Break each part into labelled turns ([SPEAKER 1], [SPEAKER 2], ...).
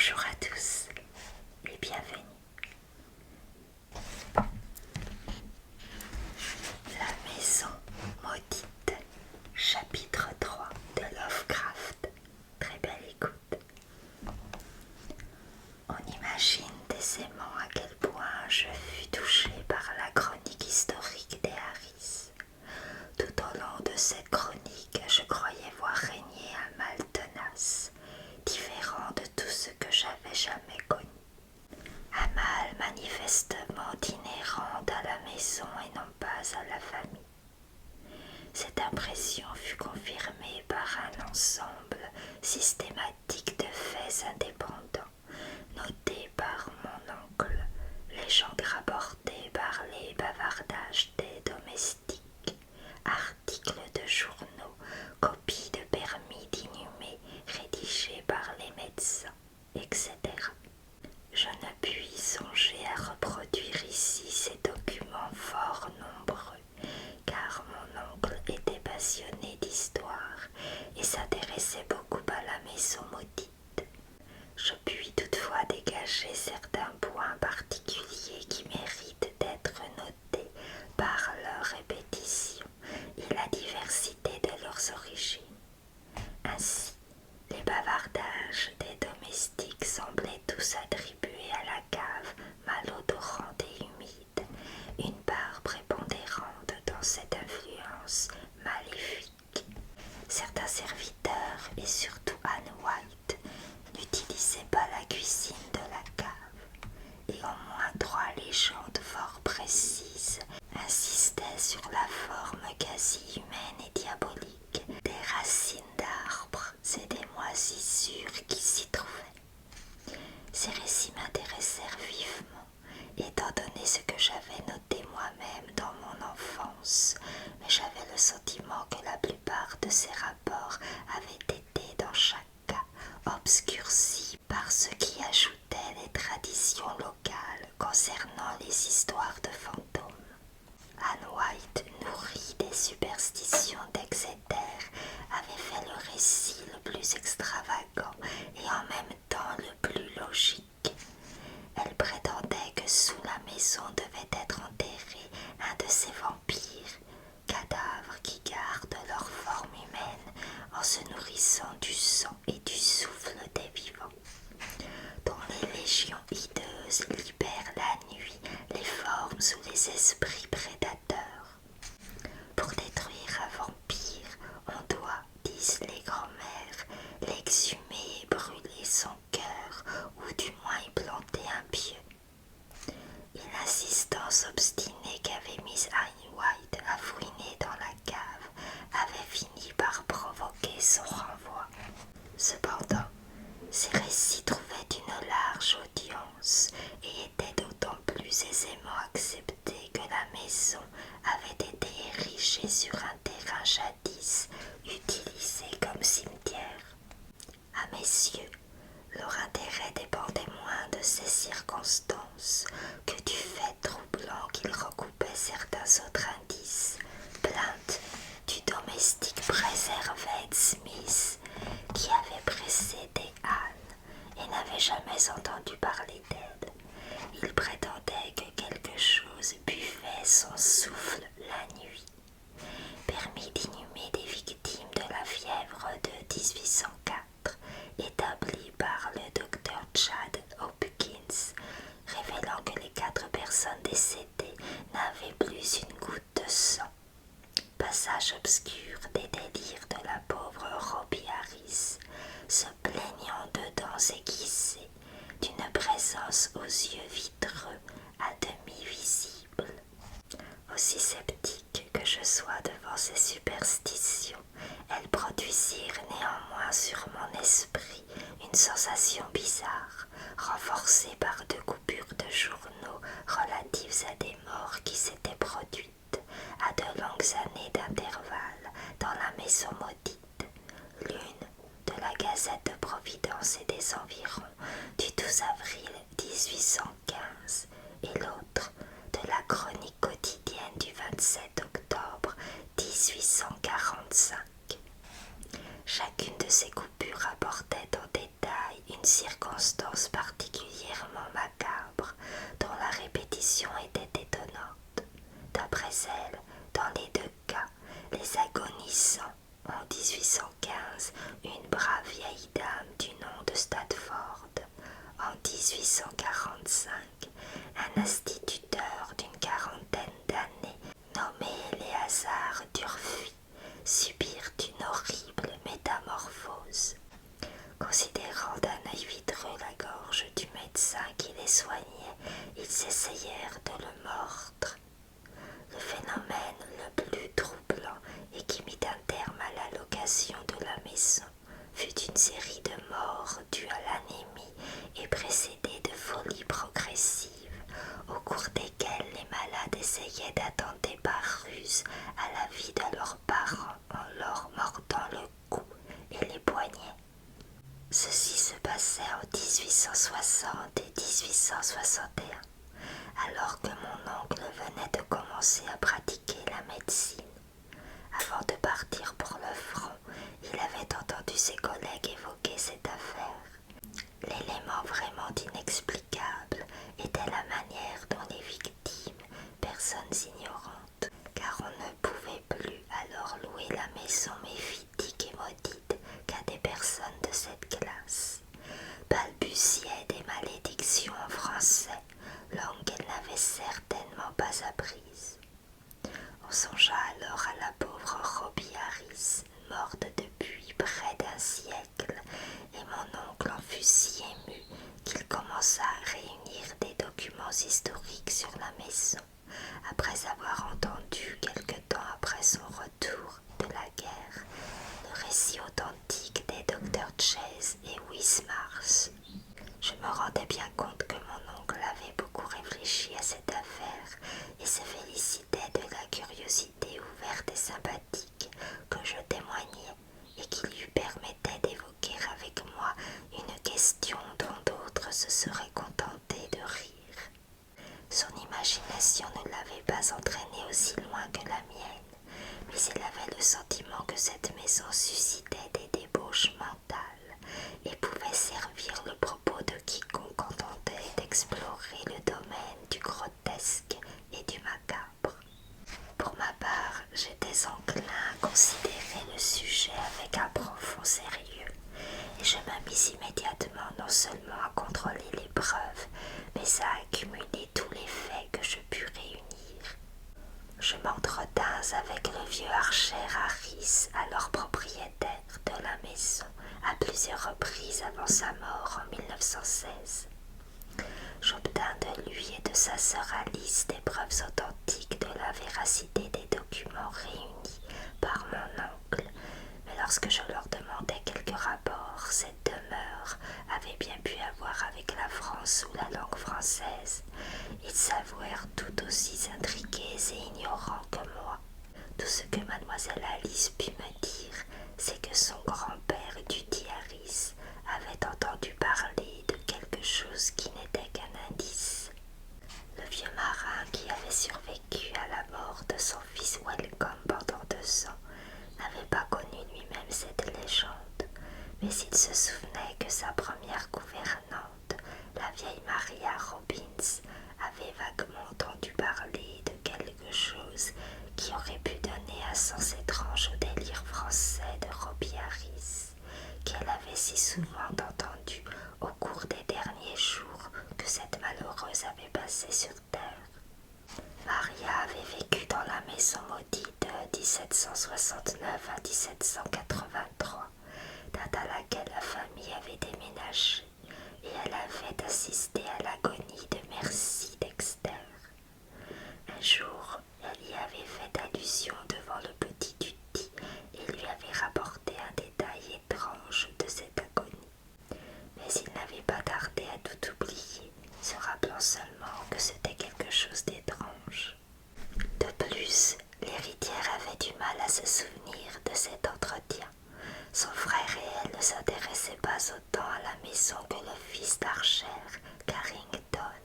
[SPEAKER 1] Bonjour à tous et bienvenue. La maison maudite, chapitre 3 de Lovecraft. Très belle écoute. On imagine aisément à quel point je fus touché par la chronique historique des Harris. Tout au long de cette chronique, je croyais voir régner un mal tenace, différent de tout ce que j'avais jamais connu. Un mal manifestement inhérent à la maison et non pas à la famille. Cette impression fut confirmée par un ensemble systématique de faits indépendants, notés par mon oncle, légendes rapportées par les bavardages des domestiques, articles de journaux, copies de permis d'inhumer rédigés par les médecins, etc. Je ne puis songer à reproduire ici ces documents fort nombreux, car mon oncle était passionné d'histoire et s'intéressait beaucoup à la maison maudite. Je puis toutefois dégager certains points particuliers qui méritent d'être notés par leur répétition et la diversité de leurs origines. Ainsi, les bavardages des domestiques semblaient tous attribuer à la cave malodorante et humide une part prépondérante dans cette influence maléfique. Certains serviteurs, et surtout Anne White, n'utilisaient pas la cuisine de la cave, et au moins 3 légendes fort précises insistaient sur la forme quasi humaine et diabolique des racines d'arbres et des moisissures qui s'y trouvaient. Ces récits m'intéressèrent vivement, étant donné ce que j'avais noté moi-même dans mon enfance, mais j'avais le sentiment que la plupart de ces rapports avaient été, dans chaque cas, obscurcis par ce qui ajoutait les traditions locales concernant les histoires de fantômes. Anne White, nourrie des superstitions d'Exeter, avait fait le récit le plus extravagant et en même temps le plus logique. Elle prétendait que sous la maison devait être enterré un de ces vampires, cadavres qui gardent leur forme humaine en se nourrissant du sang et du souffle des vivants, dont les légions hideuses libèrent la nuit les formes ou les esprits prédateurs. Pour détruire un vampire, on doit, disent les grands-mères, l'exhumer et brûler son cœur, ou du moins y planter un pieu. Et l'insistance obstinée qu'avait mise Anne White à fouiner dans la cave avait fini par provoquer son renvoi. Cependant, ces récits trouvaient une large audience et étaient d'autant plus aisément acceptés que la maison avait été érigée sur un terrain jadis utilisé comme cimetière. À mes yeux, leur intérêt dépendait moins de ces circonstances que du fait troublant qu'ils recoupaient certains autres indices. Plainte du domestique préservé Smith, qui avait précédé Anne et n'avait jamais entendu parler d'elle. Il prétendait que quelque chose buvait son souffle la nuit. Permis d'inhumer des victimes de la fièvre de 1804, établi par le docteur Chad Hopkins, révélant que les 4 personnes décédées n'avaient plus une goutte de sang. Passage obscur des délires de la pauvre Robbie Harris, se plaignant de dents aiguisées, d'une présence aux yeux vitreux à demi visible. Aussi sceptique que je sois devant ces superstitions, elles produisirent néanmoins sur mon esprit une sensation bizarre, renforcée par 2 coupures de journaux relatives à des morts qui s'étaient produites à de longues années d'intervalle dans la maison maudite, l'une de la Gazette de Providence et des environs du 12 avril 1815 et l'autre de la Chronique quotidienne du 27 octobre 1845. Chacune de ces coupures apportait en détail une circonstance particulièrement macabre dont la répétition était étonnante. D'après elle, dans les deux cas, les agonisants, en 1815, une brave vieille dame du nom de Stratford, en 1845, un instituteur d'une quarantaine d'années, nommé Éléazar d'Urfey, subirent une horrible métamorphose. Considérant d'un œil vitreux la gorge du médecin qui les soignait, ils essayèrent de le mordre. Le phénomène le plus troublant et qui mit un terme à la location de la maison fut une série de morts dues à l'anémie et précédée de folies progressives, au cours desquelles les malades essayaient d'attenter par ruse à la vie de leurs parents en leur mordant le cou et les poignets. Ceci se passait en 1860 et 1861, alors que mon oncle venait de commencer à pratiquer la médecine. Avant de partir pour le front, il avait entendu ses collègues évoquer cette affaire. L'élément vraiment inexplicable était la manière dont les victimes, personnes ignorantes, car on ne pouvait plus alors louer la maison méphitique et maudite qu'à des personnes de cette classe, balbutiaient des malédictions en français, langue qu'elle n'avait certainement pas apprise. On songea alors à la pauvre Robbie Harris, morte depuis près d'un siècle, et mon oncle en fut si ému qu'il commença à réunir des documents historiques sur la maison, après avoir entendu quelque temps après son retour de la guerre le récit authentique des docteurs Chase et Wismars. Je me rendais bien compte que mon oncle avait beaucoup réfléchi à cette affaire et se félicitait de la curiosité ouverte et sympathique que je témoignais et qui lui permettait d'évoquer avec moi une question dont d'autres se seraient contentés de rire. Son imagination ne l'avait pas entraîné aussi loin que la mienne, mais il avait le sentiment que cette maison suscitait des débauches mentales et pouvait servir le propos de quiconque entendait d'explorer le domaine du grotesque et du macabre. Pour ma part, j'étais enclin à considérer le sujet avec un profond sérieux, et je me mis immédiatement non seulement à contrôler les preuves, mais à accumuler tous les faits que je pus réunir. Je m'entretins avec le vieux Archer Harris, alors propriétaire de la maison, à plusieurs reprises avant sa mort en 1916. J'obtins de lui et de sa sœur Alice des preuves authentiques de la véracité des documents réunis par mon oncle, mais lorsque je leur demandai quelques rapports, cette demeure avait bien pu avoir avec la France ou la langue française. Ils s'avouèrent tout aussi intrigués et ignorants que moi. Tout ce que mademoiselle Alice put me dire, c'est que son grand-père, Duddy Harris, avait entendu parler de quelque chose qui n'était qu'un indice. Le vieux marin qui avait survécu à la mort de son fils Welcome pendant 2 ans n'avait pas connu lui-même cette légende, mais il se souvenait que sa première gouvernante, la vieille Maria Robbins, avait vaguement entendu parler de quelque chose qui aurait pu donner un sens étrange au délire français de Robbie Harris, qu'elle avait si souvent entendu au cours des derniers jours que cette malheureuse avait passé sur terre. Maria avait vécu dans la maison maudite de 1769 à 1783, date à laquelle la famille avait déménagé, et elle avait assisté à l'agonie de Mercy Dexter. Un jour, elle y avait fait allusion devant le petit Duddy et lui avait rapporté un détail étrange de cette agonie. Mais il n'avait pas tardé à tout oublier, se rappelant seulement que c'était quelque chose d'étrange. De plus, l'héritière avait du mal à se souvenir de cet entretien. Son frère et elle ne s'intéressaient pas autant à la maison que le fils d'Archer, Carrington,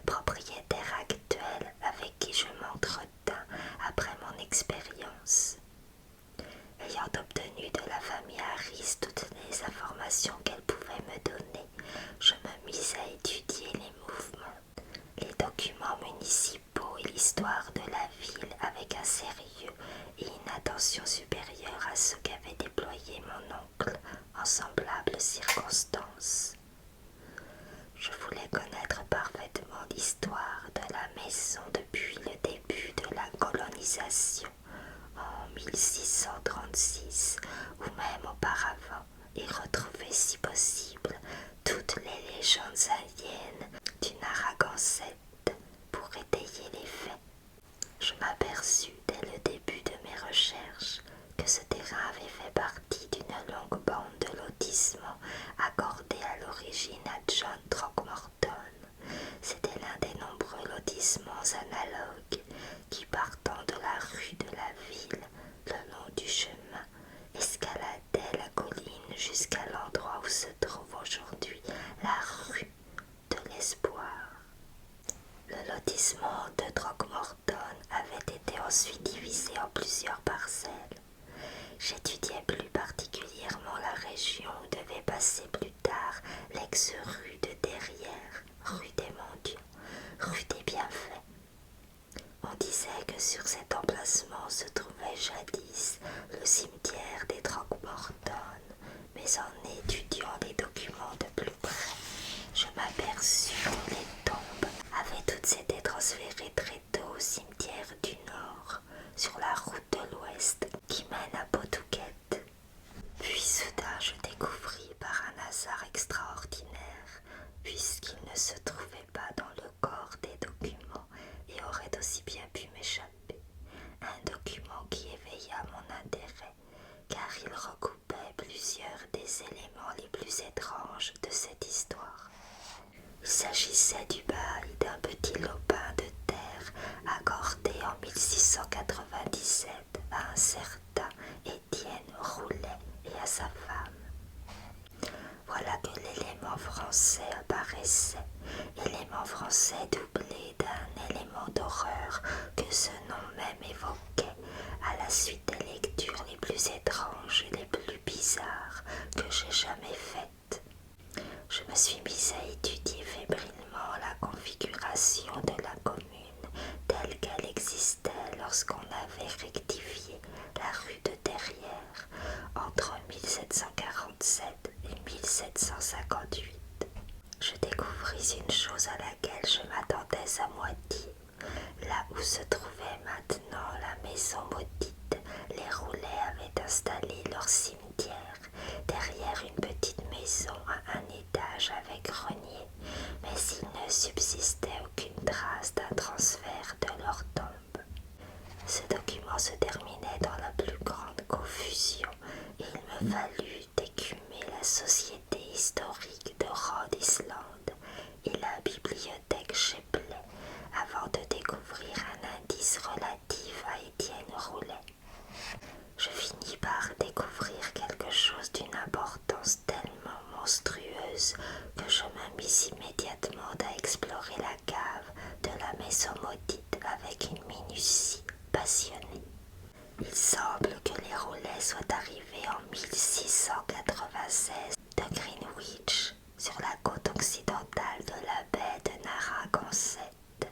[SPEAKER 1] propriétaire actuel avec qui je m'entretins après mon expérience. Ayant obtenu de la famille Harris toutes les informations qu'elle pouvait me donner, l'histoire de la ville avec un sérieux et une attention supérieure à ce qu'avait déployé mon oncle en semblables circonstances. Je voulais connaître parfaitement l'histoire de la maison depuis le début de la colonisation en 1636 ou même auparavant et retrouver si possible toutes les légendes indiennes du Narragansett pour étayer les faits. Je m'aperçus dès le début de mes recherches que ce terrain avait fait partie d'une longue bande de lotissements accordés à l'origine à John Throckmorton. C'était l'un des nombreux lotissements analogues qui, partant de la rue de la ville, le long du chemin, escaladaient la colline jusqu'à l'endroit où se trouve aujourd'hui la rue de l'Espoir. Le lotissement de Throckmorton avait été ensuite divisé en plusieurs parcelles. J'étudiais plus particulièrement la région où devait passer plus tard l'ex-rue de Derrière, rue des Mendiants, rue des Bienfaits. On disait que sur cet emplacement se trouvait jadis le cimetière des Throckmorton, mais en étudiant les documents de plus près, je m'aperçus que les tombes avaient toutes été transférées très tôt au cimetière du Nord, sur la route de l'Ouest qui mène à Pawtucket. Puis soudain je découvris par un hasard extraordinaire, puisqu'il ne se trouvait pas dans le corps des documents et aurait aussi bien pu m'échapper, un document qui éveilla mon intérêt, car il recoupait plusieurs des éléments les plus étranges de cette histoire. Il s'agissait du bail d'un petit lopin de terre accordé en 1697 à un certain Étienne Roulet et à sa femme. Voilà que l'élément français apparaissait, élément français doublé d'un élément d'horreur que ce nom même évoquait, à la suite des lectures les plus étranges et les plus bizarres que j'ai jamais faites. Je me suis mise à étudier fébrilement la configuration de la commune telle qu'elle existait lorsqu'on avait rectifié la rue de Derrière entre 1747 et 1758. Je découvris une chose à laquelle je m'attendais à moitié. Là où se trouvait maintenant la maison maudite, les Roulets avaient installé leur cimetière derrière une petite maison à un étage avec grenier, mais il ne subsistait aucune trace d'un transfert de leur tombe. Ce document se terminait dans la plus grande confusion et il me fallut écumer la Société historique de Rhode Island et la bibliothèque Shepley avant de découvrir un indice relatif à Étienne Roulet. Je finis par découvrir quelque chose d'une importance tellement monstrueuse que je me mis immédiatement à explorer la cave de la maison maudite avec une minutie passionnée. Il semble que les Roulets soient arrivés en 1696 de Greenwich, sur la côte occidentale de la baie de Narragansett.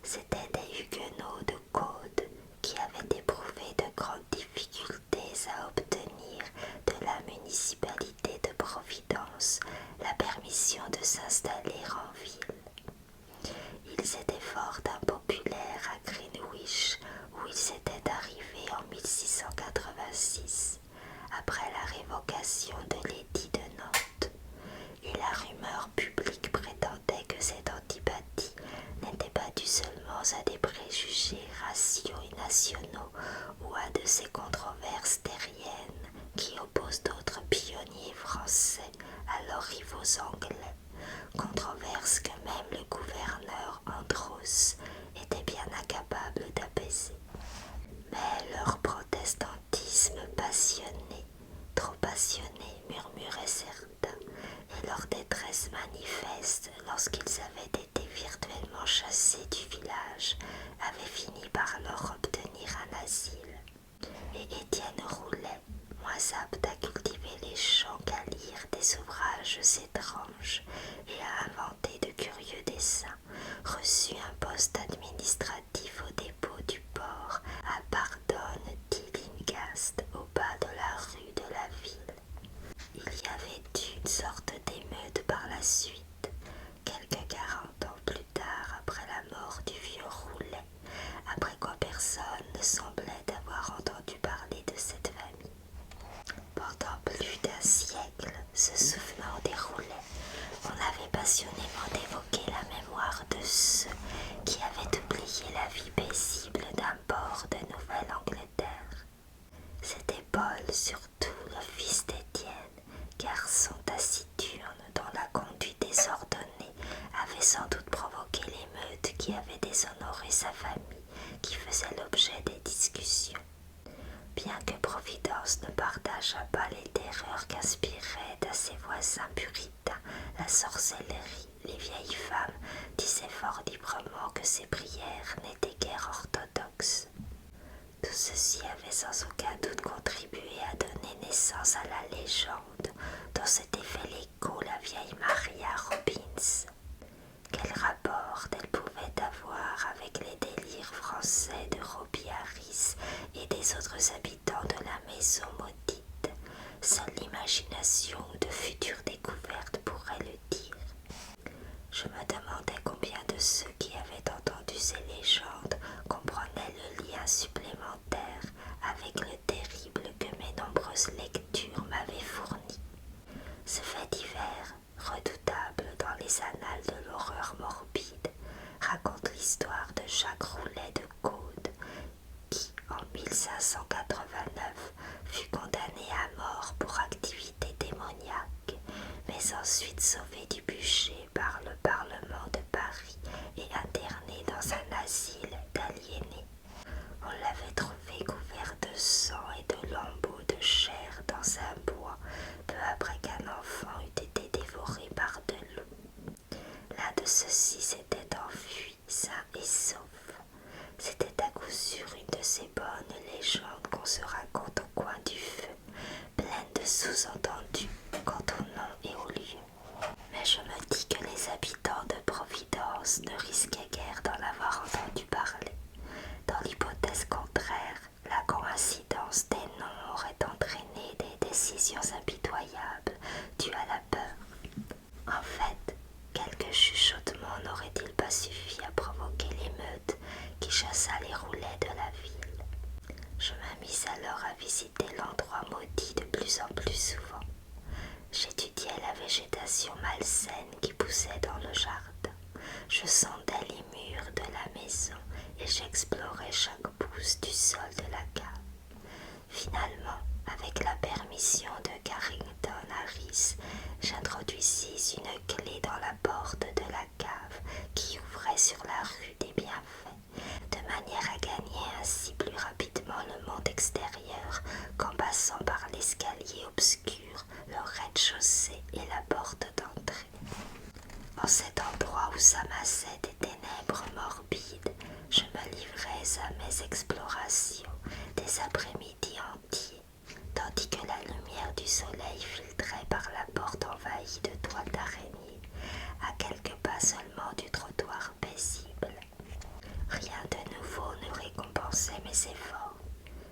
[SPEAKER 1] C'étaient des huguenots de Caude qui avaient éprouvé de grandes difficultés à obtenir de la municipalité de Providence la permission de s'installer en ville. Ils étaient fort impopulaires à Greenwich, où ils étaient arrivés en 1686, après la révocation de l'édit de Nantes, et la rumeur publique prétendait que cette antipathie n'était pas due seulement à des préjugés raciaux et nationaux ou à de ces controverses terriennes qui opposent d'autres pionniers français à leurs rivaux anglais, controverses que même le gouverneur Andros était bien incapable d'apaiser. Mais leur protestantisme passionné, trop passionné, murmuraient certains, et leur détresse manifeste lorsqu'ils avaient été virtuellement chassés du village avait fini par leur obtenir un asile. Et Étienne Roulet, moins apte à cultiver les champs qu'à lire des ouvrages étranges et à inventer de curieux dessins, reçut un poste administratif au suite. Quelques 40 ans plus tard, après la mort du vieux Roulet, après quoi personne ne semblait avoir entendu parler de cette famille. Pendant plus d'un siècle, se souvenant des Roulets, on avait passionnément évoqué la mémoire de ceux qui avaient oublié la vie paisible d'un port de Nouvelle-Angleterre. C'était Paul, surtout le fils d'Étienne, garçon taciturne dont la conduite désordonnée avait sans doute provoqué l'émeute qui avait déshonoré sa famille, qui faisait l'objet des discussions. Bien que Providence ne partageât pas les terreurs qu'inspirait à ses voisins puritains la sorcellerie, les vieilles femmes disaient fort librement que ses prières n'étaient guère orthodoxes. Tout ceci avait sans aucun doute contribué à donner naissance à la légende dont s'était fait l'écho la vieille Maria Robbins. Quel rapport elle pouvait avoir avec les délires français de Robbie Harris et des autres habitants de la maison maudite? Seule l'imagination ou de futures découvertes pourrait le dire. Je me demandais combien de ceux qui avaient entendu ces légendes comprenaient le lien supplémentaire avec le terrible que mes nombreuses lectures m'avaient fourni. Ce fait divers, redoutable dans les annales de l'horreur morbide, raconte l'histoire de Jacques Roulet de Caude, qui, en 1589, fut condamné à mort pour activité démoniaque, mais ensuite sauvé du bûcher par le Parlement de Paris et interné dans un asile d'aliénés. On l'avait trouvé couvert de sang et de lambeaux de chair dans un bois, peu après qu'un enfant eût été dévoré par de loups. L'un de ceux-ci s'était enfui, sain et sauf. C'était à coup sûr une de ces bonnes légendes qu'on se raconte au coin du feu, pleine de sous-entendus quant au nom et au lieu. Mais je me dis que les habitants de Providence ne risquaient guère d'en avoir entendu parler. Dans l'hypothèse contraire, la coïncidence des noms aurait entraîné des décisions impitoyables dues à la peur. En fait, quelques chuchotements n'auraient-ils pas suffi à provoquer l'émeute qui chassa les Roulets de la ville? Je m'amis alors à visiter l'endroit maudit de plus en plus souvent. J'étudiais la végétation malsaine qui poussait dans le jardin. Je sondais les murs de la maison et j'explorais chaque pouce du sol de la cave. Finalement, avec la permission de Carrington Harris, j'introduisis une clé dans la porte de la cave qui ouvrait sur la rue des Bienfaits, de manière à gagner ainsi plus rapidement le monde extérieur qu'en passant par l'escalier obscur, le rez-de-chaussée et la porte d'entrée. En cet endroit où s'amassaient des ténèbres morbides, je me livrais à mes explorations des après-midi entiers, tandis que la lumière du soleil filtrait par la porte envahie de toiles d'araignée, à quelques pas seulement du trottoir paisible. Rien de nouveau ne récompensait mes efforts.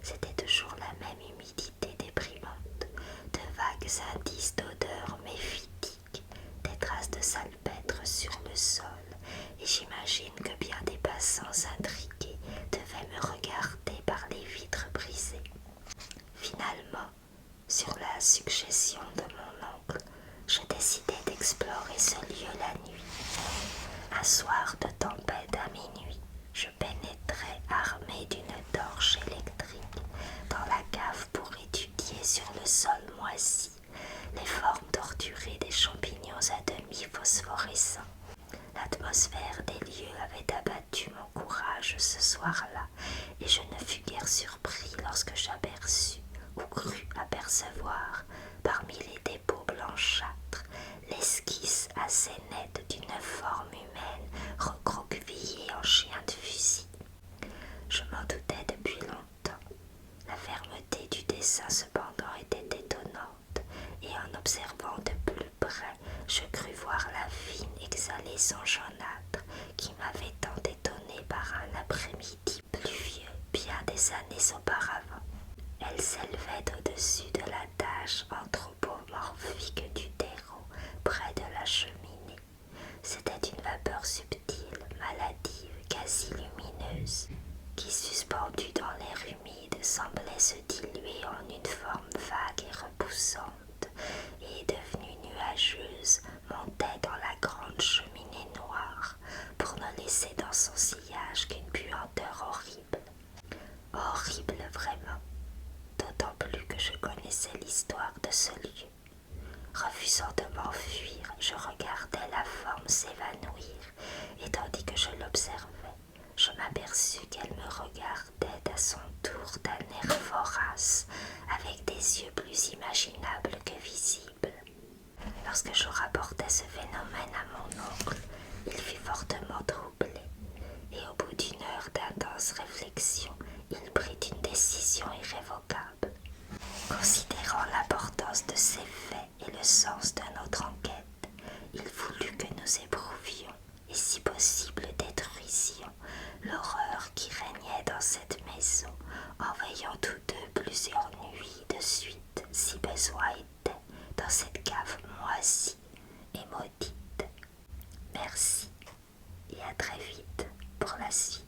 [SPEAKER 1] C'était toujours la même humidité déprimante, de vagues indices d'odeurs méphitique, des traces de salpêtre sur le sol, et j'imagine que bien des passants intrigués devaient me regarder par les vitres brisées. Finalement, sur la suggestion de mon oncle, je décidai d'explorer ce lieu la nuit. Un soir de tempête à minuit, je pénétrai armé d'une torche électrique dans la cave pour étudier sur le sol moisi les formes torturées des champignons à demi phosphorescents. L'atmosphère des lieux avait abattu mon courage ce soir-là, et je ne fus guère surpris lorsque j'aperçus, ou crus apercevoir, parmi les dépôts blanchâtres, l'esquisse assez nette d'une forme humaine recroquevillée en chien de fusil. Je m'en doutais depuis longtemps. La fermeté du dessin cependant était étonnante, et en observant de plus près, je crus voir la fine exhalaison jaunâtre qui m'avait tant étonné par un après-midi pluvieux bien des années auparavant. Elle s'élevait au-dessus de la tache anthropomorphique du terreau près de la cheminée. nuageuse, qui suspendue dans l'air humide semblait se diluer en une forme vague et repoussante, et devenue nuageuse montait dans la grande cheminée noire pour ne laisser dans son sillage qu'une puanteur horrible. Horrible vraiment, d'autant plus que je connaissais l'histoire de ce lieu. Refusant de m'enfuir, je regardais la forme s'évanouir, et tandis que je l'observais, je m'aperçus qu'elle me regardait à son tour d'un air vorace, avec des yeux plus imaginables que visibles. Lorsque je rapportai ce phénomène à mon oncle, il fut fortement troublé, et au bout d'une heure d'intense réflexion, il prit une décision irrévocable. Considérant l'importance de ces faits et le sens de notre enquête, il voulut que nous éprouvions, et si possible détruisions, l'horreur qui régnait dans cette maison, en veillant tous deux plusieurs nuits de suite, si besoin était, dans cette cave moisie et maudite. Merci, et à très vite pour la suite.